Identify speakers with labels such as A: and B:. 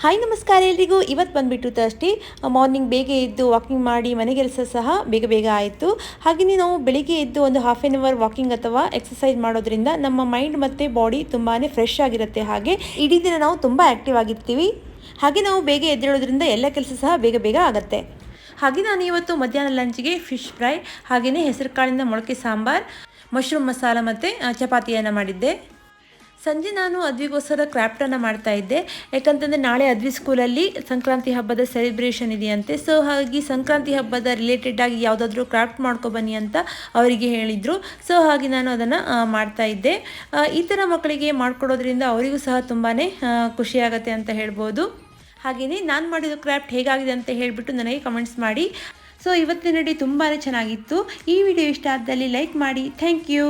A: Hi ನಮಸ್ಕಾರ ಎಲ್ರಿಗೂ. ಇವತ್ತು ಬಂದುಬಿಟ್ಟು ಥರ್ಸ್ಡೇ ಮಾರ್ನಿಂಗ್ ಬೇಗ ಎದ್ದು ವಾಕಿಂಗ್ ಮಾಡಿ ಮನೆ ಕೆಲಸ ಸಹ ಬೇಗ ಬೇಗ ಆಯಿತು. ಹಾಗೆಯೇ ನಾವು ಬೆಳಿಗ್ಗೆ ಎದ್ದು ಒಂದು ಹಾಫ್ ಆನ್ ಅವರ್ ವಾಕಿಂಗ್ ಅಥವಾ ಎಕ್ಸಸೈಸ್ ಮಾಡೋದ್ರಿಂದ ನಮ್ಮ ಮೈಂಡ್ ಮತ್ತು ಬಾಡಿ ತುಂಬಾ ಫ್ರೆಶ್ ಆಗಿರುತ್ತೆ. ಹಾಗೆ ಇಡೀ ದಿನ ನಾವು ತುಂಬ ಆ್ಯಕ್ಟಿವ್ ಆಗಿರ್ತೀವಿ. ಹಾಗೆ ನಾವು ಬೇಗ ಎದ್ದೇಳೋದ್ರಿಂದ ಎಲ್ಲ ಕೆಲಸ ಸಹ ಬೇಗ ಬೇಗ ಆಗುತ್ತೆ. ಹಾಗೆ ನಾನು ಇವತ್ತು ಮಧ್ಯಾಹ್ನ ಲಂಚ್ಗೆ ಫಿಶ್ ಫ್ರೈ ಹಾಗೆಯೇ ಹೆಸರು ಕಾಳಿಂದ ಮೊಳಕೆ ಸಾಂಬಾರು, ಮಶ್ರೂಮ್ ಮಸಾಲ ಮತ್ತು ಚಪಾತಿಯನ್ನು ಮಾಡಿದ್ದೆ. ಸಂಜೆ ನಾನು ಅದ್ವಿಗೋಸ್ಕರ ಕ್ರಾಫ್ಟನ್ನು ಮಾಡ್ತಾ ಇದ್ದೆ. ಯಾಕಂತಂದರೆ ನಾಳೆ ಅದ್ವಿ ಸ್ಕೂಲಲ್ಲಿ ಸಂಕ್ರಾಂತಿ ಹಬ್ಬದ ಸೆಲೆಬ್ರೇಷನ್ ಇದೆಯಂತೆ. ಸೊ ಹಾಗಾಗಿ ಸಂಕ್ರಾಂತಿ ಹಬ್ಬದ ರಿಲೇಟೆಡ್ ಆಗಿ ಯಾವುದಾದ್ರೂ ಕ್ರಾಫ್ಟ್ ಮಾಡ್ಕೊಬನ್ನಿ ಅಂತ ಅವರಿಗೆ ಹೇಳಿದರು. ಸೊ ಹಾಗೆ ನಾನು ಅದನ್ನು ಮಾಡ್ತಾ ಇದ್ದೆ. ಈ ಥರ ಮಕ್ಕಳಿಗೆ ಮಾಡಿಕೊಡೋದ್ರಿಂದ ಅವರಿಗೂ ಸಹ ತುಂಬಾ ಖುಷಿಯಾಗತ್ತೆ ಅಂತ ಹೇಳ್ಬೋದು. ಹಾಗೆಯೇ ನಾನು ಮಾಡಿದ ಕ್ರಾಫ್ಟ್ ಹೇಗಾಗಿದೆ ಅಂತ ಹೇಳಿಬಿಟ್ಟು ನನಗೆ ಕಮೆಂಟ್ಸ್ ಮಾಡಿ. ಸೊ ಇವತ್ತಿನ ನಡಿ ತುಂಬಾ ಚೆನ್ನಾಗಿತ್ತು. ಈ ವಿಡಿಯೋ ಇಷ್ಟ ಆದಲ್ಲಿ ಲೈಕ್ ಮಾಡಿ. Thank you.